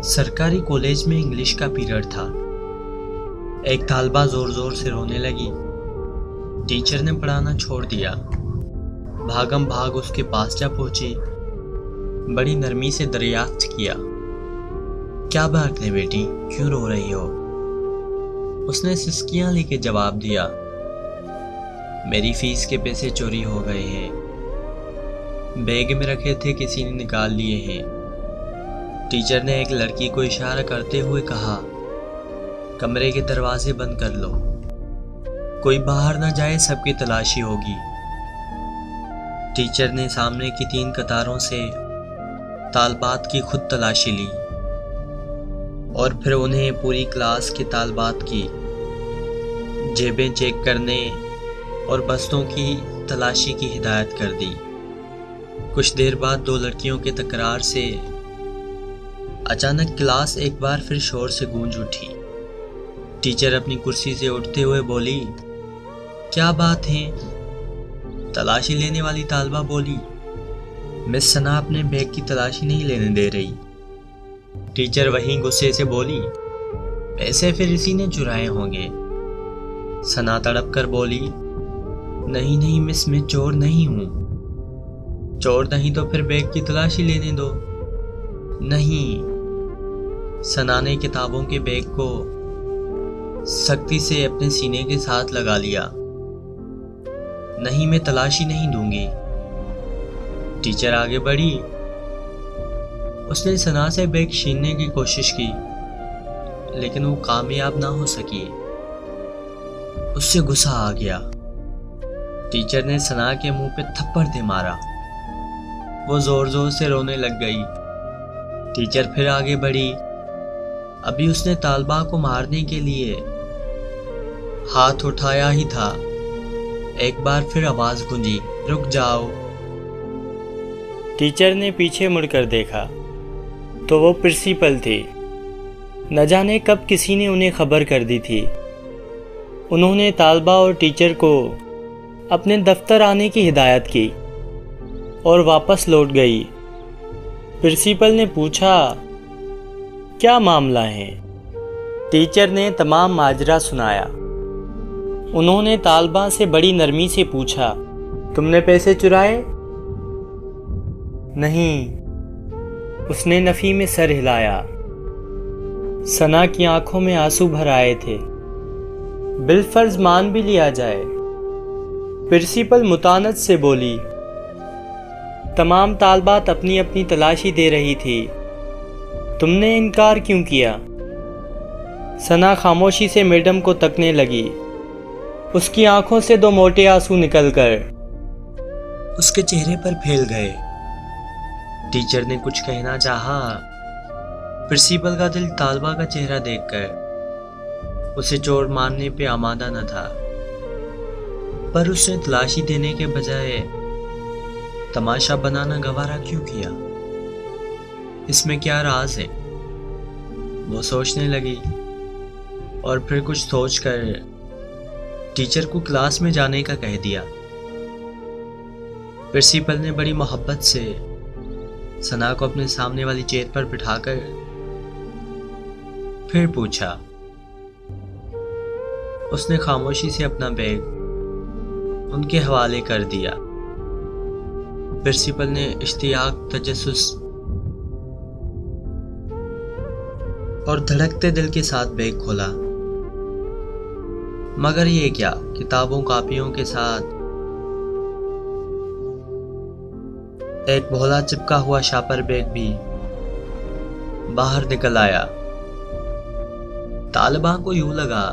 सरकारी कॉलेज में इंग्लिश का पीरियड था। एक तालबा जोर जोर से रोने लगी। टीचर ने पढ़ाना छोड़ दिया। भागम भाग उसके पास जा पहुंची। बड़ी नरमी से दरियाफ्त किया, क्या बात है बेटी, क्यों रो रही हो? उसने सिसकियां लेके जवाब दिया, मेरी फीस के पैसे चोरी हो गए हैं। बैग में रखे थे, किसी ने निकाल लिए हैं। टीचर ने एक लड़की को इशारा करते हुए कहा, कमरे के दरवाजे बंद कर लो, कोई बाहर ना जाए, सबकी तलाशी होगी। टीचर ने सामने की 3 कतारों से तालबात की खुद तलाशी ली और फिर उन्हें पूरी क्लास के तालबात की जेबें चेक करने और बस्तों की तलाशी की हिदायत कर दी। कुछ देर बाद 2 लड़कियों के तकरार से अचानक क्लास एक बार फिर शोर से गूंज उठी। टीचर अपनी कुर्सी से उठते हुए बोली, क्या बात है? तलाशी लेने वाली तालबा बोली, मिस सना अपने बैग की तलाशी नहीं लेने दे रही। टीचर वहीं गुस्से से बोली, पैसे फिर इसी ने चुराए होंगे। सना तड़प कर बोली, नहीं नहीं मिस, मैं चोर नहीं हूं। चोर नहीं तो फिर बैग की तलाशी लेने दो। नहीं। सना ने किताबों के बैग को सख्ती से अपने सीने के साथ लगा लिया। नहीं, मैं तलाशी नहीं दूंगी। टीचर आगे बढ़ी। उसने सना से बैग छीनने की कोशिश की, लेकिन वो कामयाब ना हो सकी। उससे गुस्सा आ गया। टीचर ने सना के मुंह पे थप्पड़ दे मारा। वो जोर जोर से रोने लग गई। टीचर फिर आगे बढ़ी। अभी उसने तालबा को मारने के लिए हाथ उठाया ही था, एक बार फिर आवाज गूंजी, रुक जाओ। टीचर ने पीछे मुड़कर देखा तो वो प्रिंसिपल थे। न जाने कब किसी ने उन्हें खबर कर दी थी। उन्होंने तालबा और टीचर को अपने दफ्तर आने की हिदायत की और वापस लौट गई। प्रिंसिपल ने पूछा, क्या मामला है? टीचर ने तमाम माजरा सुनाया। उन्होंने तालबा से बड़ी नरमी से पूछा, तुमने पैसे चुराए? नहीं। उसने नफी में सर हिलाया। सना की आंखों में आंसू भर आए थे। बिलफर्ज मान भी लिया जाए। प्रिंसिपल मुतानत से बोली, तमाम तालबात अपनी अपनी तलाशी दे रही थी, तुमने इनकार क्यों किया? सना खामोशी से मैडम को तकने लगी। उसकी आंखों से 2 मोटे आंसू निकलकर उसके चेहरे पर फैल गए। टीचर ने कुछ कहना चाहा। प्रिंसिपल का दिल तालबा का चेहरा देखकर उसे चोर मारने पे आमादा न था, पर उसने तलाशी देने के बजाय तमाशा बनाना गवारा क्यों किया? इसमें क्या राज है? वो सोचने लगी और फिर कुछ सोचकर टीचर को क्लास में जाने का कह दिया। प्रिंसिपल ने बड़ी मोहब्बत से सना को अपने सामने वाली चेयर पर बिठाकर फिर पूछा। उसने खामोशी से अपना बैग उनके हवाले कर दिया। प्रिंसिपल ने इश्तियाक, तजस्सुस और धड़कते दिल के साथ बैग खोला। मगर ये क्या, किताबों कापियों के साथ एक भोला चिपका हुआ शापर बैग भी बाहर निकल आया। तालिबा को यूं लगा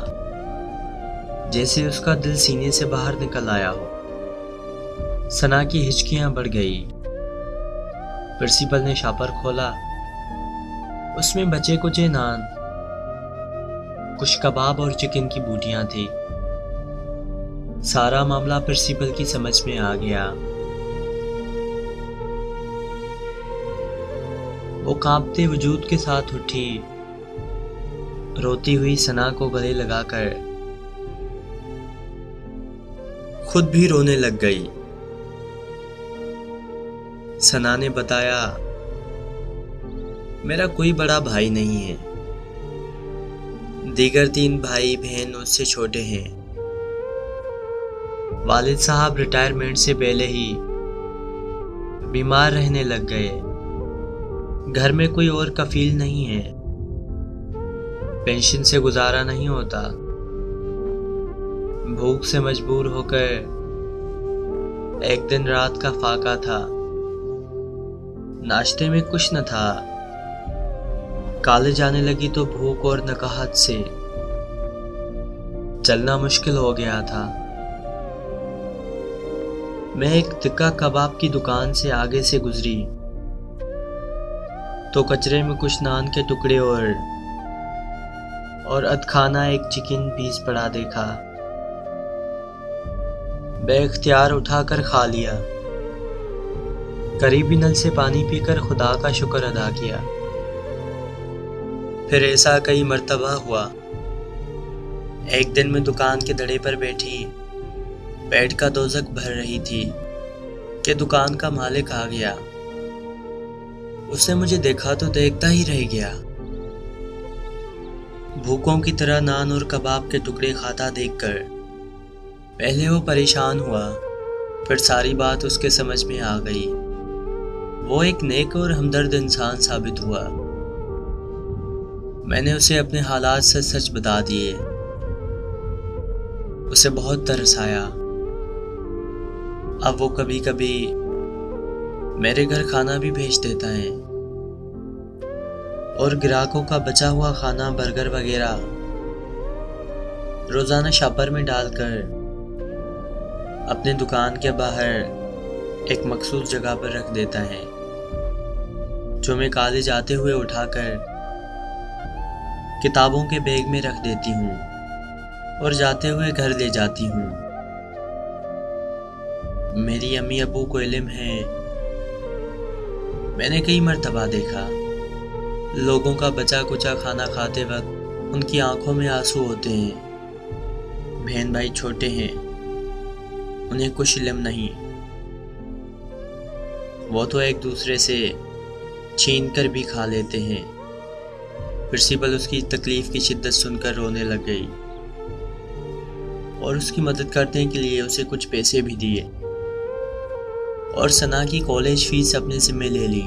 जैसे उसका दिल सीने से बाहर निकल आया हो। सना की हिचकियां बढ़ गई। प्रिंसिपल ने शापर खोला। उसमें बचे कुचे नान, कुछ कबाब और चिकन की बूटियां थी। सारा मामला प्रिंसिपल की समझ में आ गया। वो कांपते वजूद के साथ उठी। रोती हुई सना को गले लगाकर खुद भी रोने लग गई। सना ने बताया, मेरा कोई बड़ा भाई नहीं है। दीगर 3 भाई बहन उससे छोटे हैं। वालिद साहब रिटायरमेंट से पहले ही बीमार रहने लग गए। घर में कोई और कफील नहीं है। पेंशन से गुजारा नहीं होता। भूख से मजबूर होकर एक दिन रात का फाका था। नाश्ते में कुछ न था। कॉलेज आने लगी तो भूख और नकाहत से चलना मुश्किल हो गया था। मैं एक तिक्का कबाब की दुकान से आगे से गुजरी तो कचरे में कुछ नान के टुकड़े और अधखाना एक चिकन पीस पड़ा देखा। बेख्तियार उठाकर खा लिया। करीबी नल से पानी पीकर खुदा का शुक्र अदा किया। फिर ऐसा कई मर्तबा हुआ। एक दिन मैं दुकान के दड़े पर बैठी पेट का दोजक भर रही थी कि दुकान का मालिक आ गया। उसने मुझे देखा तो देखता ही रह गया। भूखों की तरह नान और कबाब के टुकड़े खाता देखकर पहले वो परेशान हुआ, फिर सारी बात उसके समझ में आ गई। वो एक नेक और हमदर्द इंसान साबित हुआ। मैंने उसे अपने हालात से सच बता दिए। उसे बहुत तरस आया। अब वो कभी कभी मेरे घर खाना भी भेज देता है और ग्राहकों का बचा हुआ खाना, बर्गर वगैरह रोजाना शॉपर में डालकर अपने दुकान के बाहर एक मखसूस जगह पर रख देता है, जो मैं कॉलेज आते हुए उठाकर किताबों के बैग में रख देती हूँ और जाते हुए घर ले जाती हूँ। मेरी अम्मी अबू को इल्म है। मैंने कई मर्तबा देखा लोगों का बचा कुचा खाना खाते वक्त उनकी आंखों में आंसू होते हैं। बहन भाई छोटे हैं, उन्हें कुछ इल्म नहीं। वो तो एक दूसरे से छीन कर भी खा लेते हैं। प्रिंसिपल उसकी तकलीफ की शिद्दत सुनकर रोने लग गई और उसकी मदद करने के लिए उसे कुछ पैसे भी दिए और सना की कॉलेज फीस अपने जिम्मे ले ली।